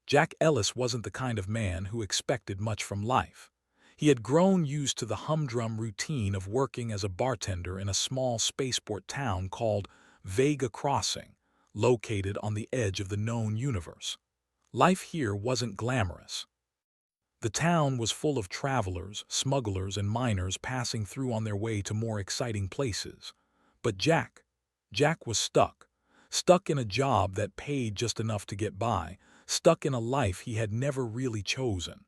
Jack Ellis wasn't the kind of man who expected much from life. He had grown used to the humdrum routine of working as a bartender in a small spaceport town called Vega Crossing, located on the edge of the known universe. Life here wasn't glamorous. The town was full of travelers, smugglers, and miners passing through on their way to more exciting places. But Jack was stuck in a job that paid just enough to get by, stuck in a life he had never really chosen.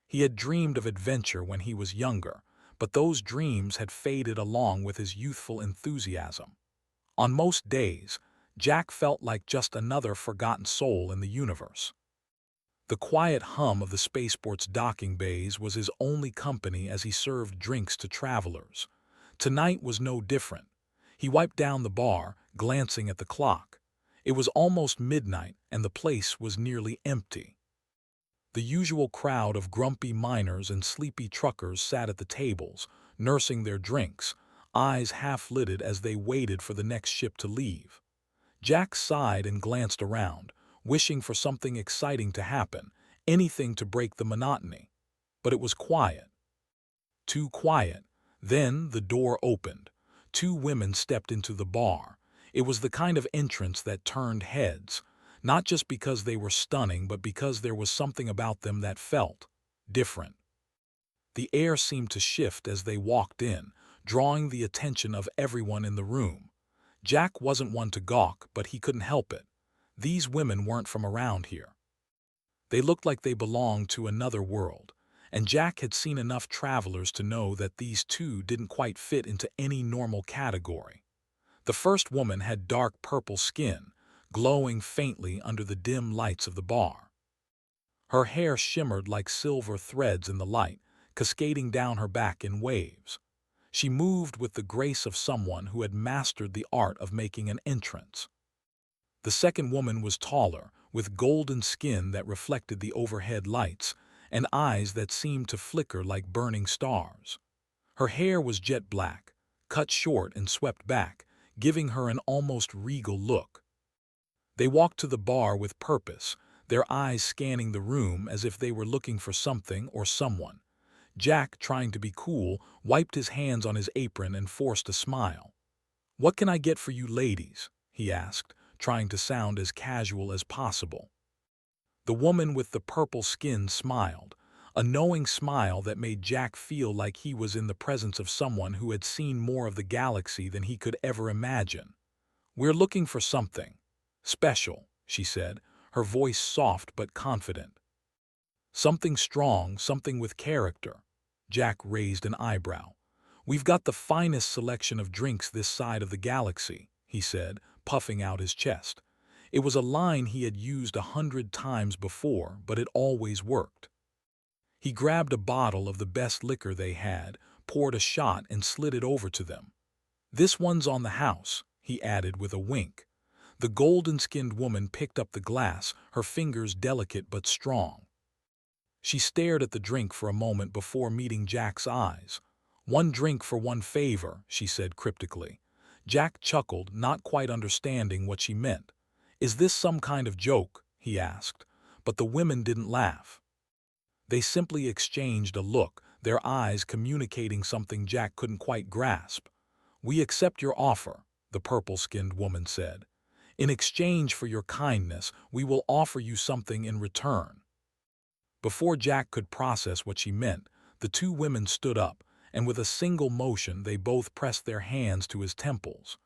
He had dreamed of adventure when he was younger, but those dreams had faded along with his youthful enthusiasm. On most days, Jack felt like just another forgotten soul in the universe. The quiet hum of the spaceport's docking bays was his only company as he served drinks to travelers. Tonight was no different. He wiped down the bar, glancing at the clock. It was almost midnight, and the place was nearly empty. The usual crowd of grumpy miners and sleepy truckers sat at the tables, nursing their drinks, eyes half-lidded as they waited for the next ship to leave. Jack sighed and glanced around, wishing for something exciting to happen, anything to break the monotony. But it was quiet. Too quiet. Then the door opened. Two women stepped into the bar. It was the kind of entrance that turned heads, not just because they were stunning, but because there was something about them that felt different. The air seemed to shift as they walked in, drawing the attention of everyone in the room. Jack wasn't one to gawk, but he couldn't help it. These women weren't from around here. They looked like they belonged to another world, and Jack had seen enough travelers to know that these two didn't quite fit into any normal category. The first woman had dark purple skin, glowing faintly under the dim lights of the bar. Her hair shimmered like silver threads in the light, cascading down her back in waves. She moved with the grace of someone who had mastered the art of making an entrance. The second woman was taller, with golden skin that reflected the overhead lights, and eyes that seemed to flicker like burning stars. Her hair was jet black, cut short and swept back, giving her an almost regal look. They walked to the bar with purpose, their eyes scanning the room as if they were looking for something or someone. Jack, trying to be cool, wiped his hands on his apron and forced a smile. "What can I get for you ladies?" he asked, trying to sound as casual as possible. The woman with the purple skin smiled, a knowing smile that made Jack feel like he was in the presence of someone who had seen more of the galaxy than he could ever imagine. "We're looking for something special," she said, her voice soft but confident. "Something strong, something with character." Jack raised an eyebrow. "We've got the finest selection of drinks this side of the galaxy," he said, puffing out his chest. It was a line he had used 100 times before, but it always worked. He grabbed a bottle of the best liquor they had, poured a shot, and slid it over to them. "This one's on the house," he added with a wink. The golden-skinned woman picked up the glass, her fingers delicate but strong. She stared at the drink for a moment before meeting Jack's eyes. "One drink for one favor," she said cryptically. Jack chuckled, not quite understanding what she meant. "Is this some kind of joke?" he asked. But the women didn't laugh. They simply exchanged a look, their eyes communicating something Jack couldn't quite grasp. "We accept your offer," the purple-skinned woman said. "In exchange for your kindness, we will offer you something in return." Before Jack could process what she meant, the two women stood up, and with a single motion they both pressed their hands to his temples.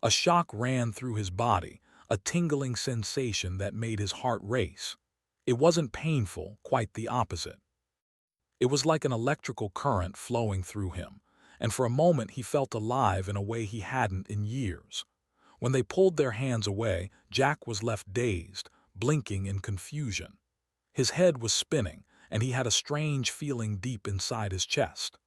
A shock ran through his body, a tingling sensation that made his heart race. It wasn't painful, quite the opposite. It was like an electrical current flowing through him, and for a moment he felt alive in a way he hadn't in years. When they pulled their hands away, Jack was left dazed, blinking in confusion. His head was spinning, and he had a strange feeling deep inside his chest.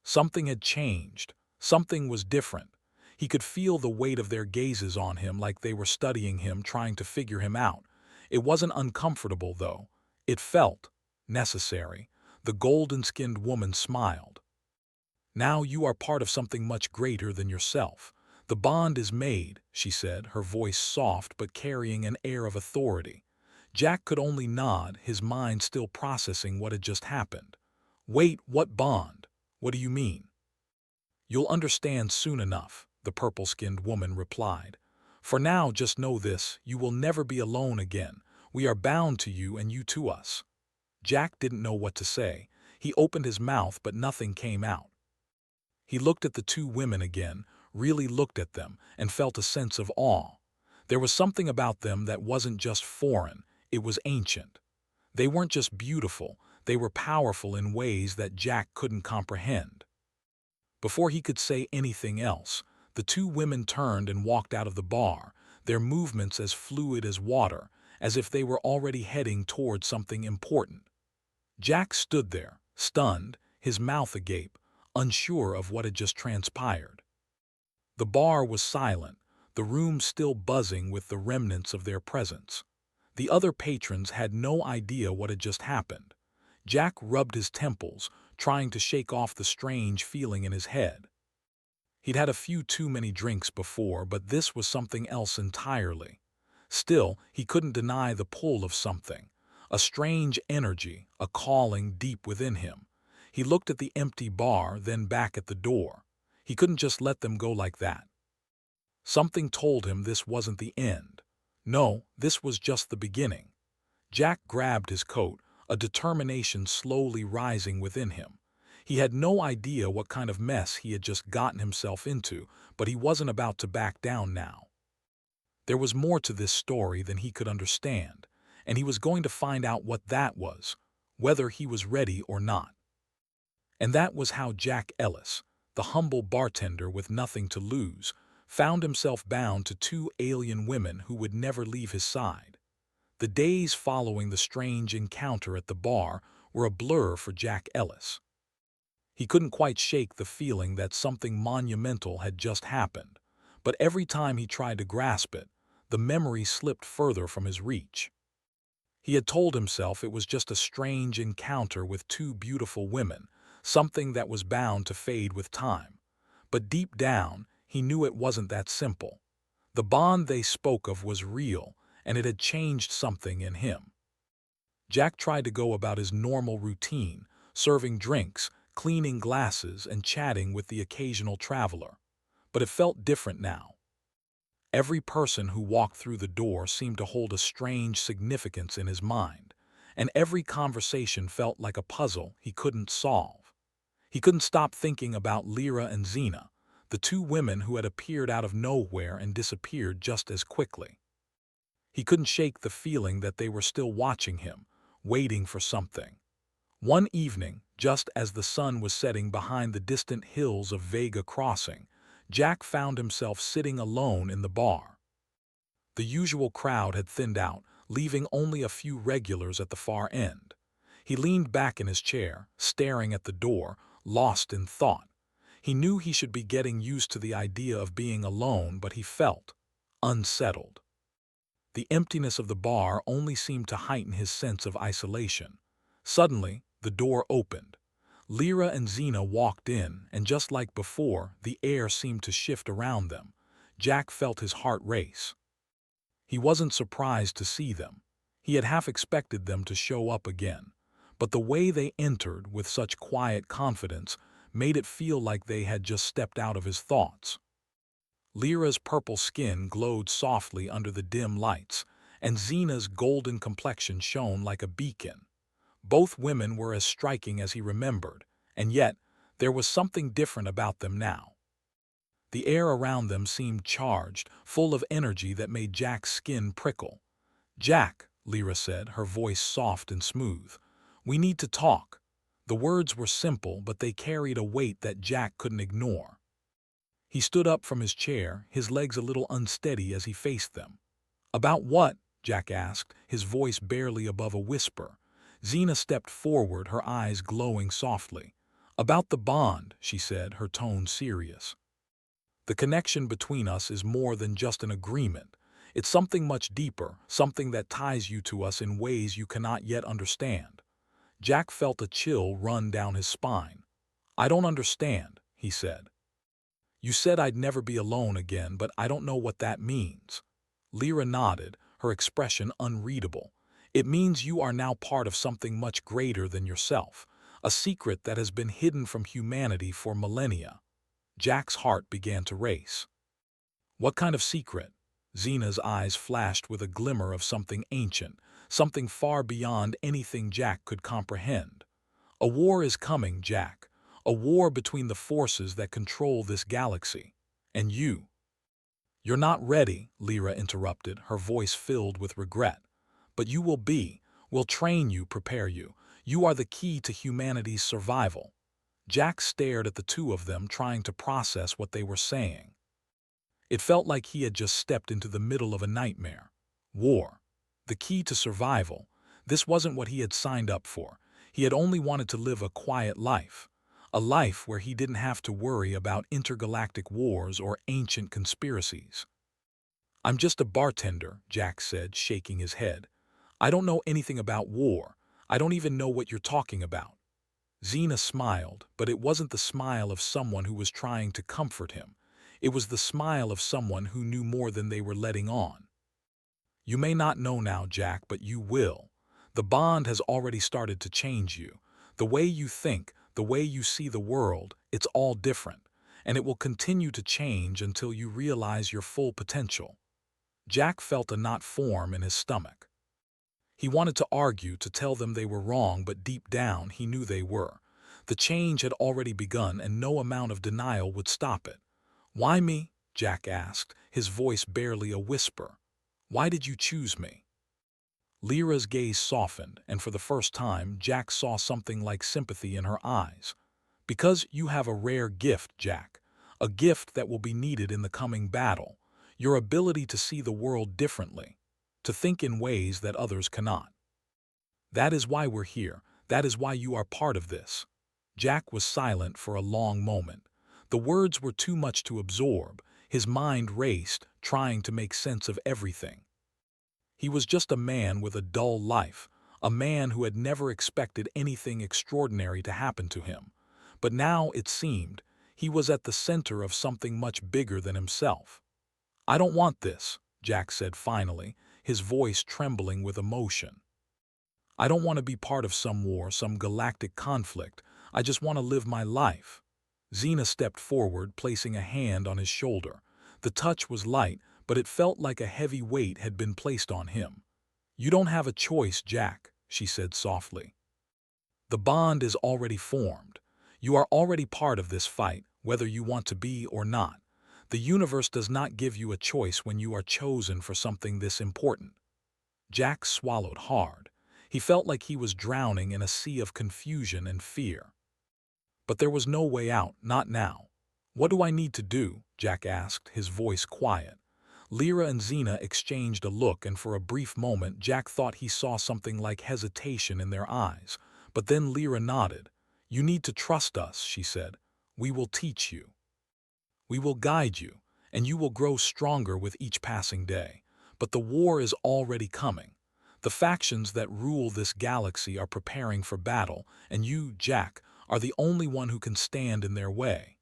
Something had changed. Something was different. He could feel the weight of their gazes on him, like they were studying him, trying to figure him out. It wasn't uncomfortable, though. It felt necessary. The golden-skinned woman smiled. "Now you are part of something much greater than yourself. The bond is made," she said, her voice soft but carrying an air of authority. Jack could only nod, his mind still processing what had just happened. "Wait, what bond? What do you mean?" "You'll understand soon enough," the purple-skinned woman replied. "For now, just know this, you will never be alone again. We are bound to you and you to us." Jack didn't know what to say. He opened his mouth, but nothing came out. He looked at the two women again, really looked at them, and felt a sense of awe. There was something about them that wasn't just foreign, it was ancient. They weren't just beautiful, they were powerful in ways that Jack couldn't comprehend. Before he could say anything else, the two women turned and walked out of the bar, their movements as fluid as water, as if they were already heading toward something important. Jack stood there, stunned, his mouth agape, unsure of what had just transpired. The bar was silent, the room still buzzing with the remnants of their presence. The other patrons had no idea what had just happened. Jack rubbed his temples, trying to shake off the strange feeling in his head. He'd had a few too many drinks before, but this was something else entirely. Still, he couldn't deny the pull of something, a strange energy, a calling deep within him. He looked at the empty bar, then back at the door. He couldn't just let them go like that. Something told him this wasn't the end. No, this was just the beginning. Jack grabbed his coat, a determination slowly rising within him. He had no idea what kind of mess he had just gotten himself into, but he wasn't about to back down now. There was more to this story than he could understand, and he was going to find out what that was, whether he was ready or not. And that was how Jack Ellis, the humble bartender with nothing to lose, found himself bound to two alien women who would never leave his side. The days following the strange encounter at the bar were a blur for Jack Ellis. He couldn't quite shake the feeling that something monumental had just happened, but every time he tried to grasp it, the memory slipped further from his reach. He had told himself it was just a strange encounter with two beautiful women, something that was bound to fade with time. But deep down, he knew it wasn't that simple. The bond they spoke of was real, and it had changed something in him. Jack tried to go about his normal routine, serving drinks, cleaning glasses, and chatting with the occasional traveler. But it felt different now. Every person who walked through the door seemed to hold a strange significance in his mind, and every conversation felt like a puzzle he couldn't solve. He couldn't stop thinking about Lyra and Xena, the two women who had appeared out of nowhere and disappeared just as quickly. He couldn't shake the feeling that they were still watching him, waiting for something. One evening, just as the sun was setting behind the distant hills of Vega Crossing, Jack found himself sitting alone in the bar. The usual crowd had thinned out, leaving only a few regulars at the far end. He leaned back in his chair, staring at the door, lost in thought. He knew he should be getting used to the idea of being alone, but he felt unsettled. The emptiness of the bar only seemed to heighten his sense of isolation. Suddenly, the door opened. Lyra and Xena walked in, and just like before, the air seemed to shift around them. Jack felt his heart race. He wasn't surprised to see them. He had half expected them to show up again. But the way they entered with such quiet confidence made it feel like they had just stepped out of his thoughts. Lyra's purple skin glowed softly under the dim lights, and Xena's golden complexion shone like a beacon. Both women were as striking as he remembered, and yet there was something different about them now. The air around them seemed charged, full of energy that made Jack's skin prickle. "Jack," Lyra said, her voice soft and smooth, "we need to talk." The words were simple, but they carried a weight that Jack couldn't ignore. He stood up from his chair, his legs a little unsteady as he faced them. "About what?" Jack asked, his voice barely above a whisper. Xena stepped forward, her eyes glowing softly. "About the bond," she said, her tone serious. "The connection between us is more than just an agreement. It's something much deeper, something that ties you to us in ways you cannot yet understand." Jack felt a chill run down his spine. "I don't understand," he said. "You said I'd never be alone again, but I don't know what that means." Lyra nodded, her expression unreadable. It means you are now part of something much greater than yourself, a secret that has been hidden from humanity for millennia. Jack's heart began to race. What kind of secret? Xena's eyes flashed with a glimmer of something ancient, something far beyond anything Jack could comprehend. A war is coming, Jack. A war between the forces that control this galaxy. And you. You're not ready, Lyra interrupted, her voice filled with regret. But you will be. We'll train you, prepare you. You are the key to humanity's survival. Jack stared at the two of them, trying to process what they were saying. It felt like he had just stepped into the middle of a nightmare. War. The key to survival. This wasn't what he had signed up for. He had only wanted to live a quiet life. A life where he didn't have to worry about intergalactic wars or ancient conspiracies. I'm just a bartender, Jack said, shaking his head. I don't know anything about war. I don't even know what you're talking about. Xena smiled, but it wasn't the smile of someone who was trying to comfort him. It was the smile of someone who knew more than they were letting on. You may not know now, Jack, but you will. The bond has already started to change you. The way you think, the way you see the world, it's all different. And it will continue to change until you realize your full potential. Jack felt a knot form in his stomach. He wanted to argue, to tell them they were wrong, but deep down he knew they were. The change had already begun, and no amount of denial would stop it. Why me? Jack asked, his voice barely a whisper. Why did you choose me? Lyra's gaze softened, and for the first time Jack saw something like sympathy in her eyes. Because you have a rare gift, Jack. A gift that will be needed in the coming battle. Your ability to see the world differently. To think in ways that others cannot. That is why we're here. That is why you are part of this. Jack was silent for a long moment. The words were too much to absorb. His mind raced, trying to make sense of everything. He was just a man with a dull life, a man who had never expected anything extraordinary to happen to him. But now, it seemed, he was at the center of something much bigger than himself. I don't want this, Jack said finally, his voice trembling with emotion. I don't want to be part of some war, some galactic conflict. I just want to live my life. Xena stepped forward, placing a hand on his shoulder. The touch was light, but it felt like a heavy weight had been placed on him. You don't have a choice, Jack, she said softly. The bond is already formed. You are already part of this fight, whether you want to be or not. The universe does not give you a choice when you are chosen for something this important. Jack swallowed hard. He felt like he was drowning in a sea of confusion and fear. But there was no way out, not now. What do I need to do? Jack asked, his voice quiet. Lyra and Xena exchanged a look, and for a brief moment Jack thought he saw something like hesitation in their eyes. But then Lyra nodded. You need to trust us, she said. We will teach you. We will guide you, and you will grow stronger with each passing day. But the war is already coming. The factions that rule this galaxy are preparing for battle, and you, Jack, are the only one who can stand in their way.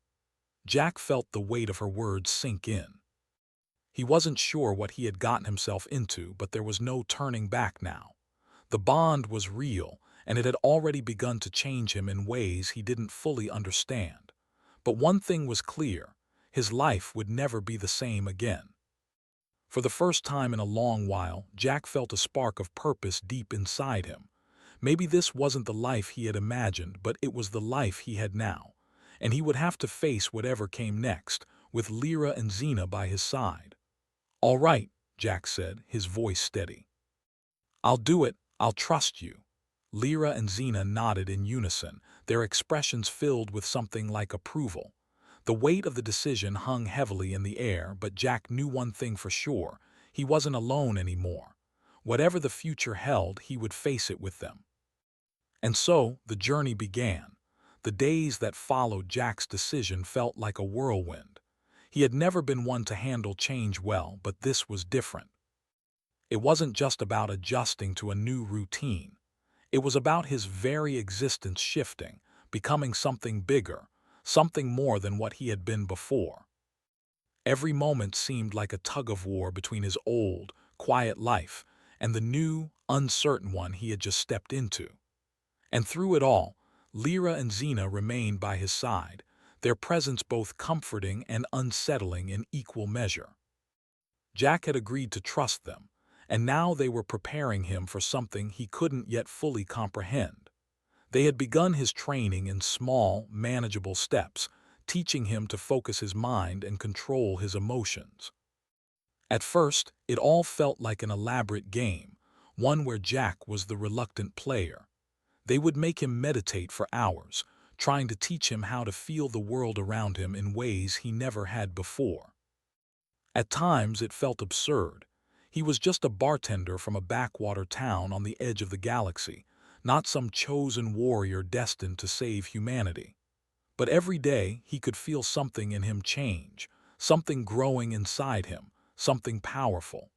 Jack felt the weight of her words sink in. He wasn't sure what he had gotten himself into, but there was no turning back now. The bond was real, and it had already begun to change him in ways he didn't fully understand. But one thing was clear: his life would never be the same again. For the first time in a long while, Jack felt a spark of purpose deep inside him. Maybe this wasn't the life he had imagined, but it was the life he had now. And he would have to face whatever came next, with Lyra and Xena by his side. All right, Jack said, his voice steady. I'll do it. I'll trust you. Lyra and Xena nodded in unison, their expressions filled with something like approval. The weight of the decision hung heavily in the air, but Jack knew one thing for sure: he wasn't alone anymore. Whatever the future held, he would face it with them. And so, the journey began. The days that followed Jack's decision felt like a whirlwind. He had never been one to handle change well, but this was different. It wasn't just about adjusting to a new routine. It was about his very existence shifting, becoming something bigger, something more than what he had been before. Every moment seemed like a tug-of-war between his old, quiet life and the new, uncertain one he had just stepped into. And through it all, Lyra and Xena remained by his side, their presence both comforting and unsettling in equal measure. Jack had agreed to trust them, and now they were preparing him for something he couldn't yet fully comprehend. They had begun his training in small, manageable steps, teaching him to focus his mind and control his emotions. At first, it all felt like an elaborate game, one where Jack was the reluctant player. They would make him meditate for hours, trying to teach him how to feel the world around him in ways he never had before. At times, it felt absurd. He was just a bartender from a backwater town on the edge of the galaxy, not some chosen warrior destined to save humanity. But every day, he could feel something in him change, something growing inside him, something powerful.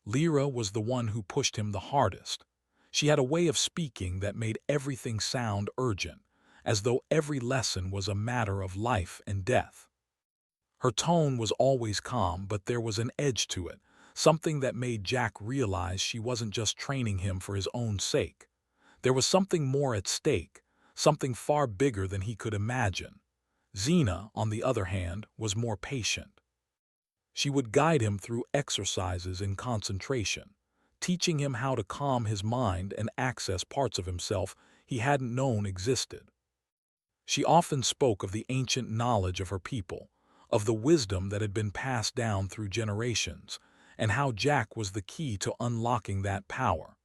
Lyra was the one who pushed him the hardest. She had a way of speaking that made everything sound urgent, as though every lesson was a matter of life and death. Her tone was always calm, but there was an edge to it, something that made Jack realize she wasn't just training him for his own sake. There was something more at stake, something far bigger than he could imagine. Xena, on the other hand, was more patient. She would guide him through exercises in concentration, teaching him how to calm his mind and access parts of himself he hadn't known existed. She often spoke of the ancient knowledge of her people, of the wisdom that had been passed down through generations, and how Jack was the key to unlocking that power.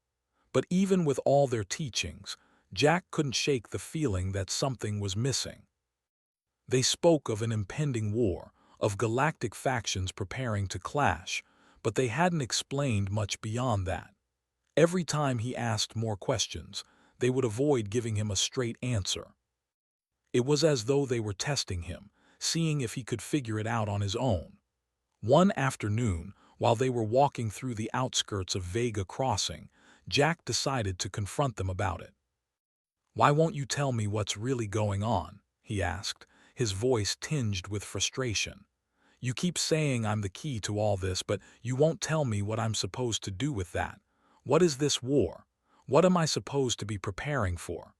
But even with all their teachings, Jack couldn't shake the feeling that something was missing. They spoke of an impending war, of galactic factions preparing to clash, but they hadn't explained much beyond that. Every time he asked more questions, they would avoid giving him a straight answer. It was as though they were testing him, seeing if he could figure it out on his own. One afternoon, while they were walking through the outskirts of Vega Crossing, Jack decided to confront them about it. "Why won't you tell me what's really going on?" he asked, his voice tinged with frustration. "You keep saying I'm the key to all this, but you won't tell me what I'm supposed to do with that. What is this war? What am I supposed to be preparing for?"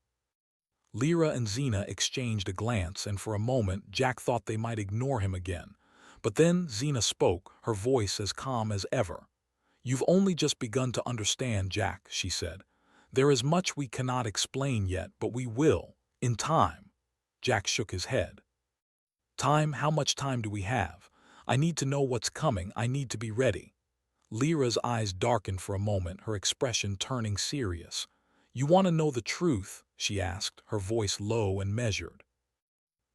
Lyra and Xena exchanged a glance, and for a moment Jack thought they might ignore him again. But then Xena spoke, her voice as calm as ever. "You've only just begun to understand, Jack," she said. "There is much we cannot explain yet, but we will, in time." Jack shook his head. "Time? How much time do we have? I need to know what's coming. I need to be ready." Lyra's eyes darkened for a moment, her expression turning serious. "You want to know the truth?" she asked, her voice low and measured.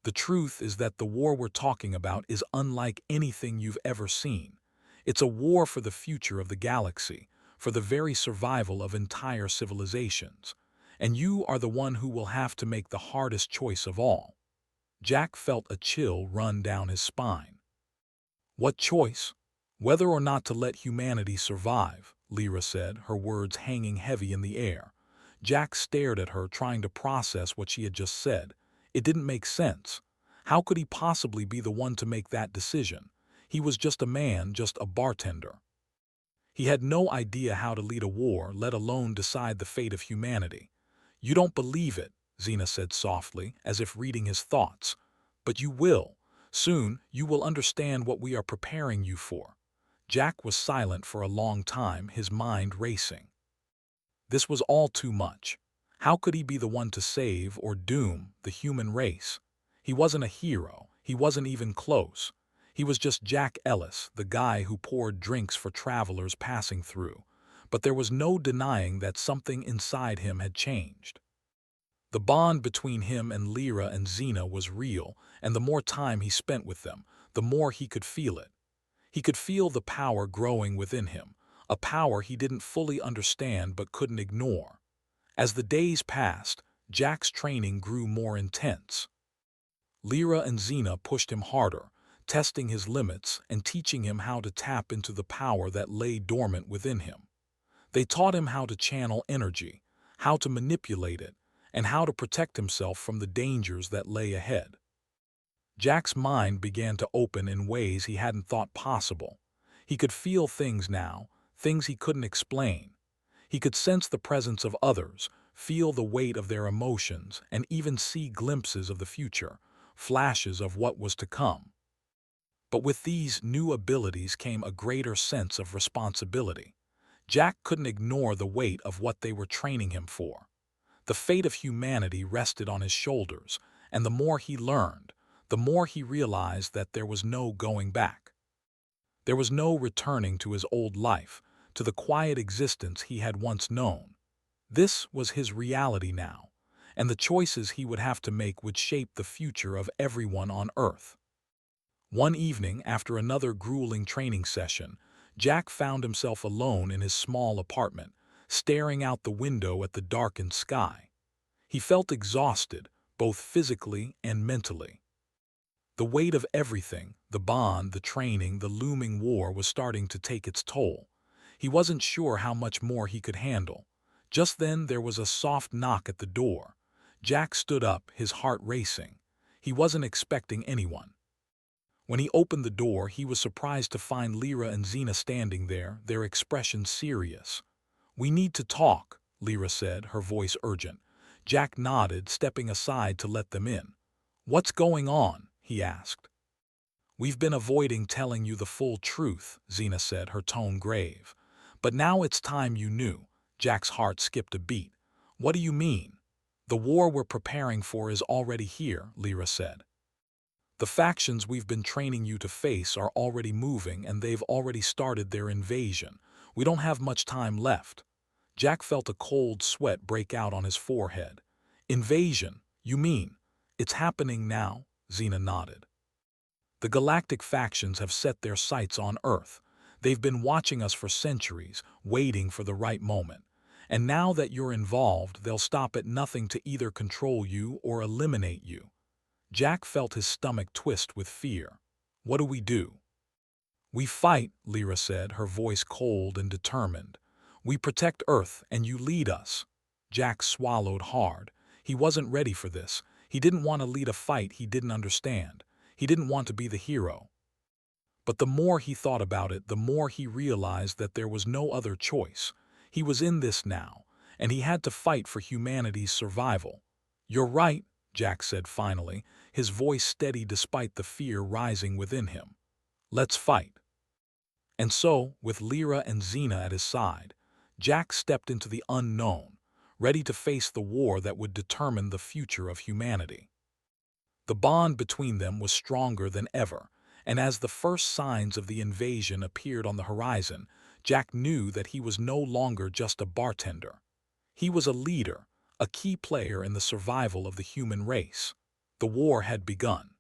"The truth is that the war we're talking about is unlike anything you've ever seen. It's a war for the future of the galaxy, for the very survival of entire civilizations. And you are the one who will have to make the hardest choice of all." Jack felt a chill run down his spine. "What choice?" "Whether or not to let humanity survive," Lyra said, her words hanging heavy in the air. Jack stared at her, trying to process what she had just said. It didn't make sense. How could he possibly be the one to make that decision? He was just a man, just a bartender. He had no idea how to lead a war, let alone decide the fate of humanity. "You don't believe it," Xena said softly, as if reading his thoughts. "But you will. Soon, you will understand what we are preparing you for." Jack was silent for a long time, his mind racing. This was all too much. How could he be the one to save or doom the human race? He wasn't a hero. He wasn't even close. He was just Jack Ellis, the guy who poured drinks for travelers passing through. But there was no denying that something inside him had changed. The bond between him and Lyra and Xena was real, and the more time he spent with them, the more he could feel it. He could feel the power growing within him, a power he didn't fully understand but couldn't ignore. As the days passed, Jack's training grew more intense. Lyra and Xena pushed him harder, testing his limits and teaching him how to tap into the power that lay dormant within him. They taught him how to channel energy, how to manipulate it, and how to protect himself from the dangers that lay ahead. Jack's mind began to open in ways he hadn't thought possible. He could feel things now, things he couldn't explain. He could sense the presence of others, feel the weight of their emotions, and even see glimpses of the future, flashes of what was to come. But with these new abilities came a greater sense of responsibility. Jack couldn't ignore the weight of what they were training him for. The fate of humanity rested on his shoulders, and the more he learned, the more he realized that there was no going back. There was no returning to his old life, to the quiet existence he had once known. This was his reality now, and the choices he would have to make would shape the future of everyone on Earth. One evening, after another grueling training session, Jack found himself alone in his small apartment, staring out the window at the darkened sky. He felt exhausted, both physically and mentally. The weight of everything, the bond, the training, the looming war was starting to take its toll. He wasn't sure how much more he could handle. Just then there was a soft knock at the door. Jack stood up, his heart racing. He wasn't expecting anyone. When he opened the door, he was surprised to find Lyra and Xena standing there, their expressions serious. "We need to talk," Lyra said, her voice urgent. Jack nodded, stepping aside to let them in. "What's going on?" he asked. "We've been avoiding telling you the full truth," Xena said, her tone grave. "But now it's time you knew." Jack's heart skipped a beat. "What do you mean?" "The war we're preparing for is already here," Lyra said. "The factions we've been training you to face are already moving, and they've already started their invasion. We don't have much time left." Jack felt a cold sweat break out on his forehead. "Invasion? You mean it's happening now?" Xena nodded. "The galactic factions have set their sights on Earth. They've been watching us for centuries, waiting for the right moment. And now that you're involved, they'll stop at nothing to either control you or eliminate you." Jack felt his stomach twist with fear. "What do we do?" "We fight," Lyra said, her voice cold and determined. "We protect Earth, and you lead us." Jack swallowed hard. He wasn't ready for this. He didn't want to lead a fight he didn't understand. He didn't want to be the hero. But the more he thought about it, the more he realized that there was no other choice. He was in this now, and he had to fight for humanity's survival. "You're right," Jack said finally, his voice steady despite the fear rising within him. "Let's fight." And so, with Lyra and Xena at his side, Jack stepped into the unknown, ready to face the war that would determine the future of humanity. The bond between them was stronger than ever, and as the first signs of the invasion appeared on the horizon, Jack knew that he was no longer just a bartender. He was a leader, a key player in the survival of the human race. The war had begun.